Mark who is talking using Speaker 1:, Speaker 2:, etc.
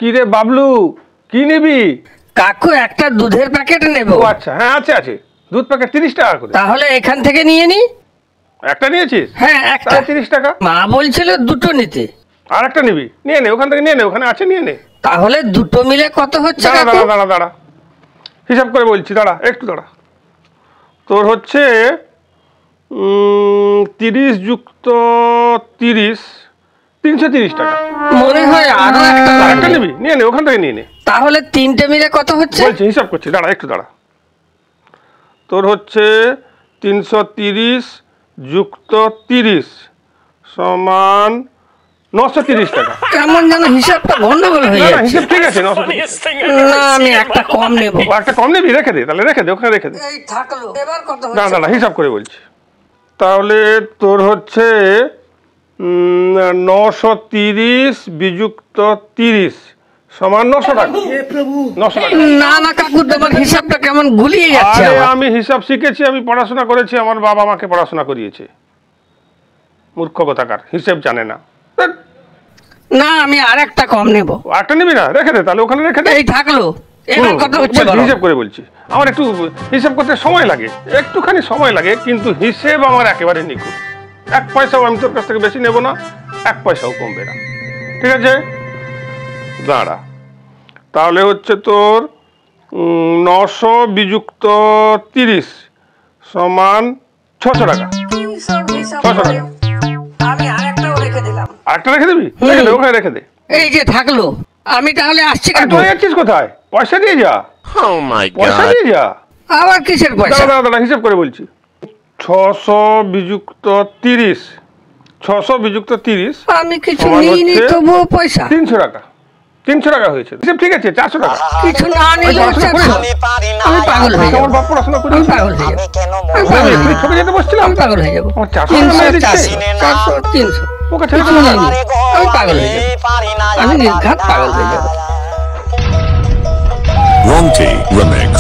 Speaker 1: কি রে বাবলু, কি নিবি?
Speaker 2: কাকু একটা দুধের প্যাকেট নেব।
Speaker 1: ও আচ্ছা, হ্যাঁ আছে আছে, দুধ প্যাকেট 30 টাকা করে।
Speaker 2: তাহলে এখান থেকে নিয়ে নি।
Speaker 1: একটা নিয়েছিস?
Speaker 2: হ্যাঁ একটা।
Speaker 1: 30 টাকা।
Speaker 2: মা বলছিল দুটো নিতে।
Speaker 1: আর একটা নিবি? নিয়ে নে, ওখান থেকে নিয়ে নে, ওখানে আছে, নিয়ে নে।
Speaker 2: তাহলে দুটো মিলে কত হচ্ছে
Speaker 1: দাঁড়া
Speaker 2: কাকু?
Speaker 1: দাঁড়া দাঁড়া দাঁড়া, হিসাব করে বলছি, দাঁড়া একটু দাঁড়া। তোর হচ্ছে 30 যুক্ত 30, 330 টাকা।
Speaker 2: মনে হয় আরো একটা
Speaker 1: নিবি? নিয়ে নে, ওখান থেকে নিয়ে নে।
Speaker 2: তাহলে তিনটে মিলে কত হচ্ছে?
Speaker 1: বলছি, হিসাব করছি, দাঁড়া একটু দাঁড়া। তোর হচ্ছে 330 যুক্ত 30 সমান 930 টাকা।
Speaker 2: কেমন যেন হিসাবটা গন্ডগোল হয়ে যাচ্ছে।
Speaker 1: হিসাব ঠিক আছে, 930।
Speaker 2: না আমি একটা কম নেব।
Speaker 1: একটা কম নিবি? রেখে দে, তাহলে রেখে দে, ওখানে রেখে দে।
Speaker 2: এই থাকলো, এবার কত হচ্ছে?
Speaker 1: না না না, হিসাব করে বলছি। তাহলে তোর হচ্ছে 930 বিযুক্ত 30 সমান 900 টাকা। 900 টাকা।
Speaker 2: না না কাকু, তোমার হিসাবটা কেমন গুলিয়ে যাচ্ছে।
Speaker 1: আমি হিসাব শিখেছি, আমি পড়াশোনা করেছি, আমার বাবা আমাকে পড়াশোনা করিয়েছে। মূর্খ কথাকার, হিসাব জানে না।
Speaker 2: না আমি আর একটা কম নেব।
Speaker 1: আরেকটা নিবি না? রেখে দে, তাহলে ওখানে রেখে দে।
Speaker 2: এই থাকলো, এবার কত হচ্ছে?
Speaker 1: হিসাব করে বলছি, আমার একটু হিসাব করতে সময় লাগে, একটুখানি সময় লাগে, কিন্তু হিসেব আমার একেবারে নিখুঁত। 1 পয়সাও আমি তোর কাছ থেকে বেশি নেব না, 1 পয়সাও কমবে না, ঠিক আছে? দাঁড়া, তাহলে হচ্ছে তোর 900 বিযুক্ত 30 সমান 600 টাকা। 600 টাকা।
Speaker 2: আমি আরেকটাও রেখে দিলাম।
Speaker 1: আরেকটা রেখে দিবি? রেখে দে, ওখানে রেখে দে।
Speaker 2: এই যে থাকলো, আমি তাহলে আসছি কাকু।
Speaker 1: তুই যাচ্ছিস কোথায়? পয়সা দিয়ে যা। পয়সা দিয়ে যা।
Speaker 2: আবার কিসের পয়সা?
Speaker 1: দাঁড়া দাঁড়া, হিসাব করে বলছি। 600 বিযুক্ত 30, 600 বিযুক্ত 30
Speaker 2: আমি কিছু নিইনি, তবুও পয়সা
Speaker 1: 300 টাকা। 300 টাকা হয়েছে। হিসাব ঠিক আছে, 400 টাকা।
Speaker 2: কিছু না নিলে আমি পাগল হয়ে যাবো।
Speaker 1: আমার বাপ পড়াশোনা করি,
Speaker 2: আমি পাগল হয়ে যাবো।
Speaker 1: আমি ঠকে যেতে বসছিলাম।
Speaker 2: আমি পাগল হয়ে যাবো।
Speaker 1: আমার 400
Speaker 2: 300 300
Speaker 1: ওকে ছেড়ে
Speaker 2: কিছু নিইনি, আমি পাগল হয়ে যাবো। আমি নির্ঘাত পাগল হয়ে যাবো।
Speaker 3: Ronti Remix.